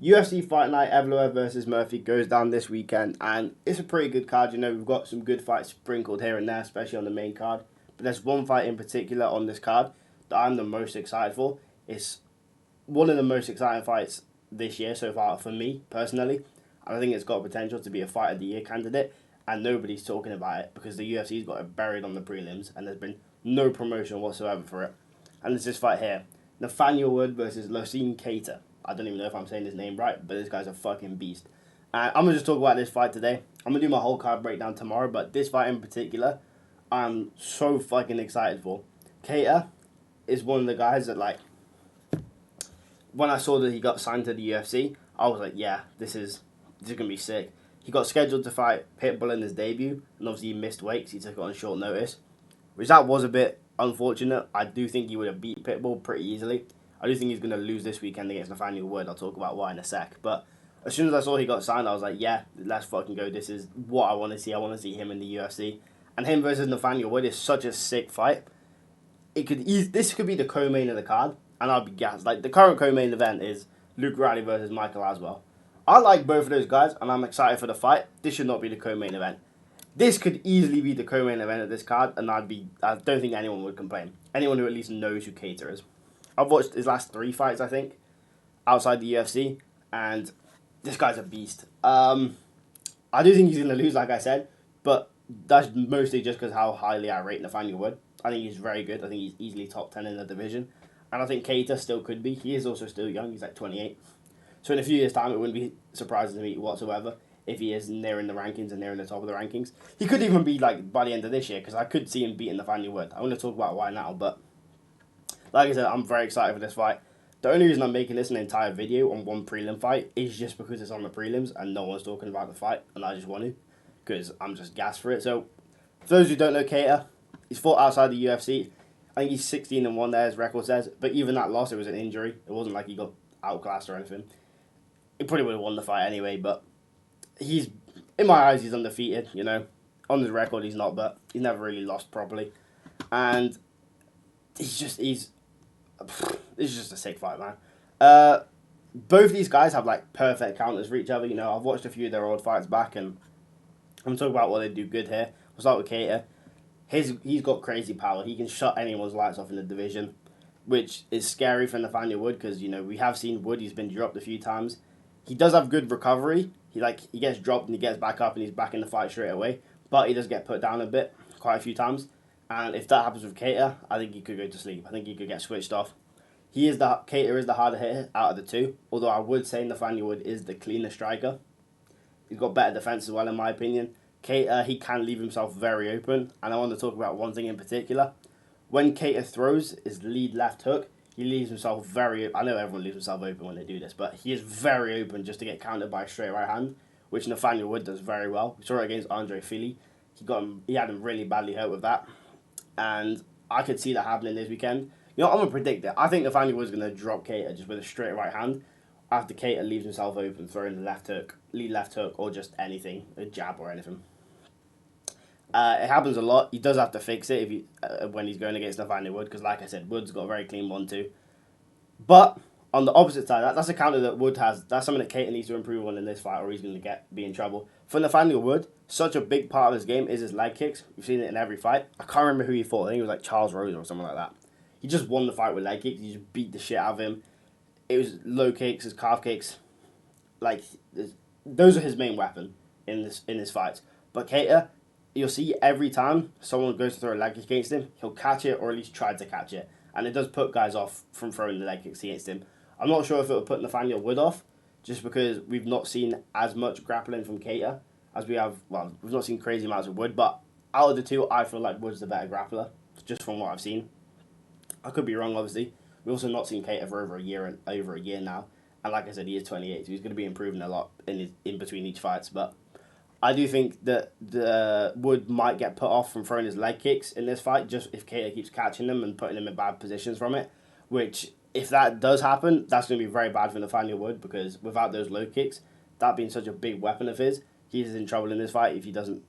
UFC Fight Night, Evloev versus Murphy goes down this weekend, and it's a pretty good card. You know, we've got some good fights sprinkled here and there, especially on the main card. But there's one fight in particular on this card that I'm the most excited for. It's one of the most exciting fights this year so far for me, personally. And I think it's got potential to be a Fight of the Year candidate, and nobody's talking about it because the UFC's got it buried on the prelims, and there's been no promotion whatsoever for it. And it's this fight here. Nathaniel Wood versus Losine Cater. I don't even know if I'm saying his name right, but this guy's a fucking beast. And I'm going to just talk about this fight today. I'm going to do my whole card breakdown tomorrow, but this fight in particular, I'm so fucking excited for. Cater is one of the guys that, like, when I saw that he got signed to the UFC, I was like, yeah, this is going to be sick. He got scheduled to fight Pitbull in his debut, and obviously he missed weight because he took it on short notice, which that was a bit unfortunate. I do think he would have beat Pitbull pretty easily. I do think he's going to lose this weekend against Nathaniel Wood. I'll talk about why in a sec. But as soon as I saw he got signed, I was like, yeah, let's fucking go. This is what I want to see. I want to see him in the UFC. And him versus Nathaniel Wood is such a sick fight. This could be the co-main of the card, and I'll be gassed. Like, the current co-main event is Luke Riley versus Michael Aswell. I like both of those guys, and I'm excited for the fight. This should not be the co-main event. This could easily be the co-main event of this card, and I don't think anyone would complain. Anyone who at least knows who Cater is. I've watched his last 3 fights, I think, outside the UFC, and this guy's a beast. I do think he's going to lose, like I said, but that's mostly just because how highly I rate Nathaniel Wood. I think he's very good. I think he's easily top 10 in the division, and I think Cater still could be. He is also still young. He's like 28. So in a few years' time, it wouldn't be surprising to me whatsoever if he is near in the rankings and near in the top of the rankings. He could even be, like, by the end of this year, because I could see him beating Nathaniel Wood. I want to talk about why now, but like I said, I'm very excited for this fight. The only reason I'm making this an entire video on one prelim fight is just because it's on the prelims and no one's talking about the fight, and I just want to, because I'm just gassed for it. So, for those who don't know Cater, he's fought outside the UFC. I think he's 16-1 there, his record says, but even that loss, it was an injury. It wasn't like he got outclassed or anything. He probably would have won the fight anyway, but he's, in my eyes, he's undefeated, you know. On his record, he's not, but he's never really lost properly. And he's this is just a sick fight, man. Both these guys have, like, perfect counters for each other. You know, I've watched a few of their old fights back, and I'm talking about what they do good here. We'll start with Cater. He's got crazy power. He can shut anyone's lights off in the division, which is scary for Nathaniel Wood because, you know, we have seen Wood. He's been dropped a few times. He does have good recovery. He gets dropped and he gets back up and he's back in the fight straight away. But he does get put down a bit, quite a few times. And if that happens with Cater, I think he could go to sleep. I think he could get switched off. Cater is the harder hitter out of the two. Although I would say Nathaniel Wood is the cleaner striker. He's got better defense as well, in my opinion. Cater, he can leave himself very open. And I want to talk about one thing in particular. When Cater throws his lead left hook, he leaves himself very... I know everyone leaves himself open when they do this, but he is very open just to get countered by a straight right hand, which Nathaniel Wood does very well. We saw it against Andre Fili. He had him really badly hurt with that. And I could see that happening this weekend. You know, I'm going to predict it. I think Nathaniel Wood's going to drop Cater just with a straight right hand after Cater leaves himself open, throwing the lead left hook, or just anything, a jab or anything. It happens a lot. He does have to fix it when he's going against Nathaniel Wood, because like I said, Wood's got a very clean 1-2. But on the opposite side, that's a counter that Wood has. That's something that Cater needs to improve on in this fight, or he's going to be in trouble. For Nathaniel Wood, such a big part of his game is his leg kicks. We've seen it in every fight. I can't remember who he fought. I think it was like Charles Rosa or something like that. He just won the fight with leg kicks. He just beat the shit out of him. It was low kicks, his calf kicks. Like, those are his main weapon in this fight. But Cater, you'll see every time someone goes to throw a leg kick against him, he'll catch it or at least try to catch it. And it does put guys off from throwing the leg kicks against him. I'm not sure if it will put Nathaniel Wood off, just because we've not seen as much grappling from Cater as we have. Well, we've not seen crazy amounts of Wood, but out of the two, I feel like Wood's the better grappler, just from what I've seen. I could be wrong, obviously. We've also not seen Cater for over a year now. And like I said, he is 28, so he's going to be improving a lot in between each fights. But I do think that the Wood might get put off from throwing his leg kicks in this fight, just if Cater keeps catching them and putting them in bad positions from it. Which, if that does happen, that's going to be very bad for Nathaniel Wood, because without those low kicks, that being such a big weapon of his, he's in trouble in this fight if he doesn't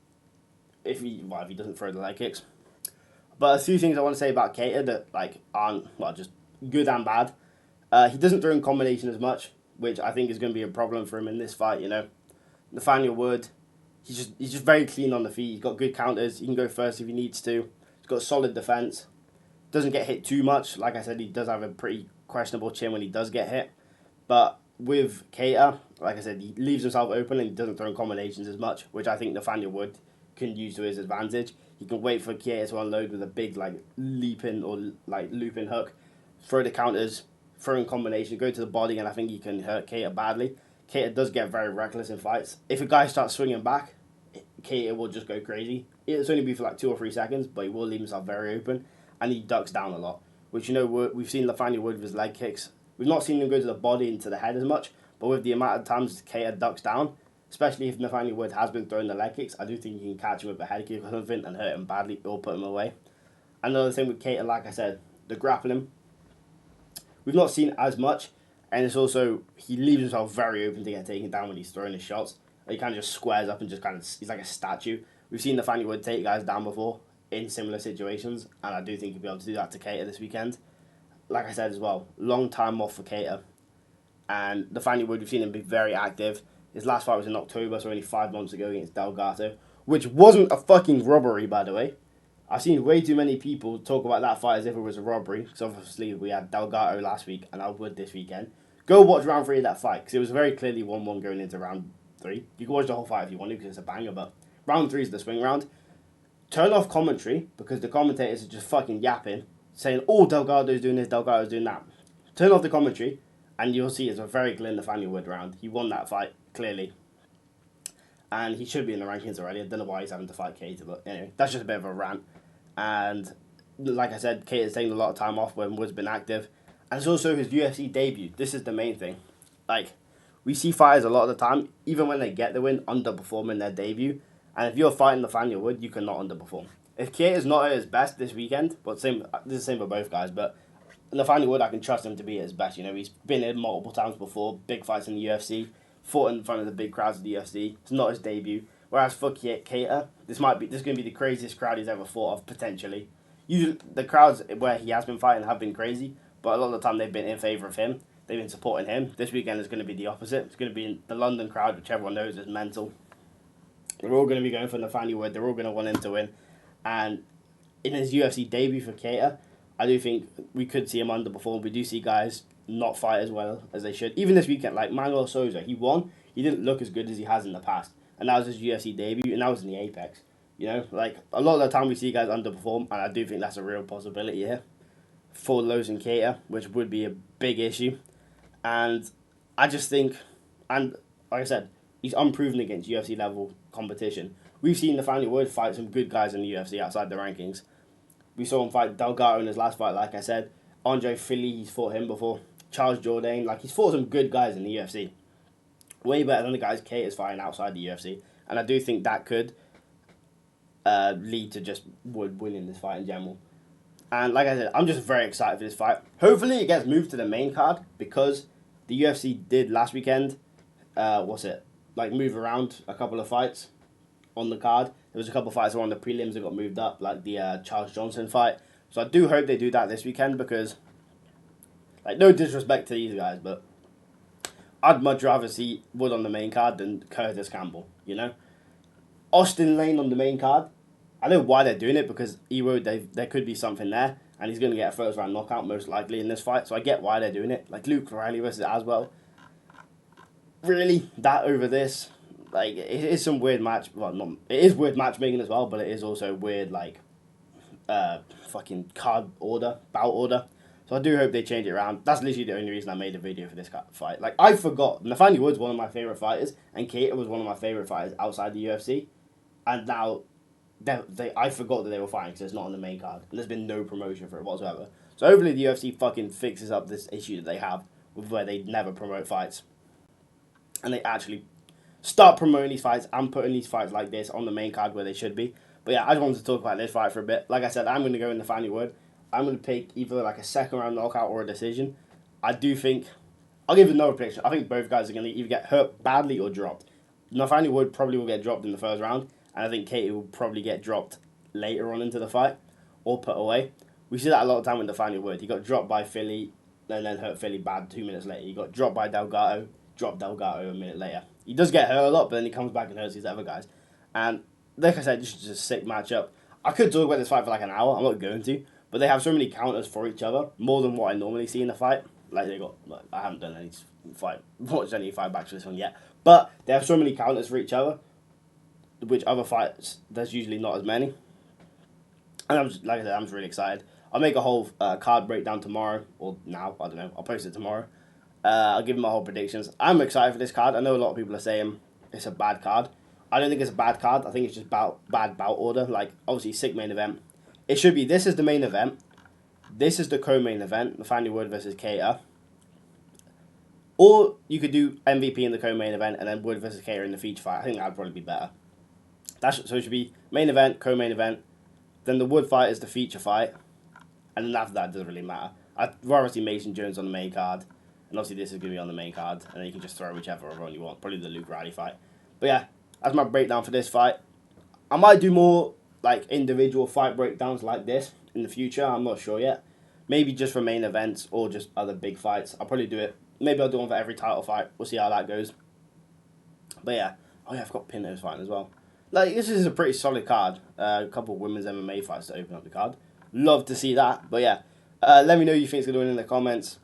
throw the leg kicks. But a few things I want to say about Cater that aren't just good and bad. He doesn't throw in combination as much, which I think is going to be a problem for him in this fight. Nathaniel Wood, he's just very clean on the feet. He's got good counters. He can go first if he needs to. He's got solid defense. Doesn't get hit too much. Like I said, he does have a pretty questionable chin when he does get hit. But with Keita, like I said, he leaves himself open and he doesn't throw in combinations as much, which I think Nathaniel Wood can use to his advantage. He can wait for Keita to unload with a big looping hook, throw the counters, throw in combination, go to the body, and I think he can hurt Keita badly. Keita does get very reckless in fights. If a guy starts swinging back, Keita will just go crazy. It's only be for 2 or 3 seconds, but he will leave himself very open, and he ducks down a lot. Which, we've seen Nathaniel Wood with his leg kicks. We've not seen him go to the body and to the head as much, but with the amount of times Keita ducks down, especially if Nathaniel Wood has been throwing the leg kicks, I do think you can catch him with a head kick or something and hurt him badly or put him away. Another thing with Keita, like I said, the grappling. We've not seen as much, and it's also, he leaves himself very open to get taken down when he's throwing his shots. He kind of just squares up and just he's like a statue. We've seen Nathaniel Wood take guys down before in similar situations, and I do think he'll be able to do that to Keita this weekend. Like I said as well, long time off for Keita. And Nathaniel Wood, we've seen him be very active. His last fight was in October, so only 5 months ago against Delgado, which wasn't a fucking robbery, by the way. I've seen way too many people talk about that fight as if it was a robbery, because obviously we had Delgado last week and Wood this weekend. Go watch round 3 of that fight, because it was very clearly 1-1 going into round 3. You can watch the whole fight if you want to, because it's a banger, but round 3 is the swing round. Turn off commentary, because the commentators are just fucking yapping, saying, oh, Delgado's doing this, Delgado's doing that. Turn off the commentary, and you'll see it's a very clear Nathaniel Wood round. He won that fight, clearly. And he should be in the rankings already. I don't know why he's having to fight Keita, but anyway, that's just a bit of a rant. And like I said, Keita's taking a lot of time off when Wood's been active. And it's also his UFC debut. This is the main thing. We see fighters a lot of the time, even when they get the win, underperforming their debut. And if you're fighting Nathaniel Wood, you cannot underperform. If Keita's not at his best this weekend, but this is the same for both guys, but Nathaniel Wood, I can trust him to be at his best. He's been in multiple times before, big fights in the UFC, fought in front of the big crowds of the UFC. It's not his debut. Whereas for Keita, this is going to be the craziest crowd he's ever fought of, potentially. Usually, the crowds where he has been fighting have been crazy, but a lot of the time they've been in favour of him. They've been supporting him. This weekend is going to be the opposite. It's going to be the London crowd, which everyone knows is mental. They're all going to be going for Nathaniel Wood. They're all going to want him to win. And in his UFC debut for Keita, I do think we could see him underperform. We do see guys not fight as well as they should. Even this weekend, like Manuel Souza, he won. He didn't look as good as he has in the past. And that was his UFC debut, and that was in the Apex. A lot of the time we see guys underperform, and I do think that's a real possibility here for Lowe's and Keita, which would be a big issue. And I just think, and like I said, he's unproven against UFC level competition. We've seen Nathaniel Wood fight some good guys in the UFC outside the rankings. We saw him fight Delgado in his last fight, like I said. Andre Philly, he's fought him before. Charles Jourdain, he's fought some good guys in the UFC. Way better than the guys Keita's fighting outside the UFC. And I do think that could lead to just Wood winning this fight in general. And like I said, I'm just very excited for this fight. Hopefully it gets moved to the main card, because the UFC did last weekend, move around a couple of fights on the card. There was a couple of fights on the prelims that got moved up, like the Charles Johnson fight. So I do hope they do that this weekend, because, no disrespect to these guys, but I'd much rather see Wood on the main card than Curtis Campbell, Austin Lane on the main card. I know why they're doing it, because there could be something there, and he's going to get a first round knockout most likely in this fight, so I get why they're doing it. Luke Riley versus Aswell. Really? That over this? It is some weird match. Well, it is weird matchmaking as well, but it is also weird, fucking bout order. So I do hope they change it around. That's literally the only reason I made a video for this fight. I forgot. Nathaniel Wood's one of my favourite fighters, and Keita was one of my favourite fighters outside the UFC. And now, I forgot that they were fighting, because it's not on the main card. And there's been no promotion for it whatsoever. So hopefully the UFC fucking fixes up this issue that they have, with where they never promote fights. And they actually start promoting these fights and putting these fights like this on the main card where they should be. But yeah, I just wanted to talk about this fight for a bit. Like I said, I'm going to go in Nathaniel Wood. I'm going to pick either a second round knockout or a decision. I do think, I'll give another prediction. I think both guys are going to either get hurt badly or dropped. Nathaniel Wood probably will get dropped in the first round, and I think Keita will probably get dropped later on into the fight or put away. We see that a lot of time with Nathaniel Wood. He got dropped by Philly and then hurt Philly bad 2 minutes later. He got dropped by Delgado, dropped Delgado a minute later. He does get hurt a lot, but then he comes back and hurts these other guys. And like I said, this is just a sick matchup. I could talk about this fight for like an hour. I'm not going to, but they have so many counters for each other, more than what I normally see in a fight. Like they got, like, I haven't done any watched any fight backs for this one yet, but they have so many counters for each other, which other fights there's usually not as many. And like I said, I'm just really excited. I'll make a whole card breakdown tomorrow, or now, I don't know. I'll post it tomorrow. I'll give them my whole predictions. I'm excited for this card. I know a lot of people are saying it's a bad card. I don't think it's a bad card. I think it's just bad bout order. Like, obviously, sick main event. It should be, this is the main event. This is the co-main event, Nathaniel Wood versus Cater. Or you could do MVP in the co-main event and then Wood versus Cater in the feature fight. I think that would probably be better. So it should be main event, co-main event. Then the Wood fight is the feature fight. And then after that, it doesn't really matter. I'd rather see Mason Jones on the main card. And obviously this is going to be on the main card. And then you can just throw whichever one you want. Probably the Luke Riley fight. But yeah, that's my breakdown for this fight. I might do more like individual fight breakdowns like this in the future. I'm not sure yet. Maybe just for main events or just other big fights. I'll probably do it. Maybe I'll do one for every title fight. We'll see how that goes. But yeah. Oh yeah, I've got Pinto's fighting as well. Like, this is a pretty solid card. A couple of women's MMA fights to open up the card. Love to see that. But yeah, let me know who you think is going to win in the comments.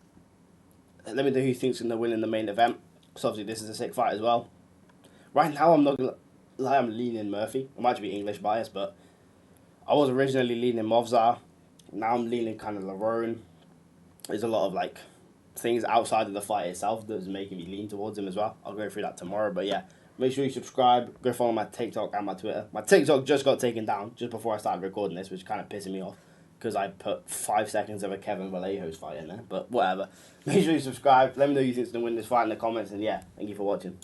Let me know who you think is going to win in the main event. Because obviously this is a sick fight as well. Right now I'm not going to lie, I'm leaning Murphy. I might be English biased, but I was originally leaning Movzar. Now I'm leaning kind of Lerone. There's a lot of like things outside of the fight itself that's making me lean towards him as well. I'll go through that tomorrow. But yeah, make sure you subscribe. Go follow my TikTok and my Twitter. My TikTok just got taken down just before I started recording this, which is kind of pissing me off because I put 5 seconds of a Kevin Vallejo's fight in there. But whatever. Make sure you subscribe. Let me know who you think is going to win this fight in the comments. And yeah, thank you for watching.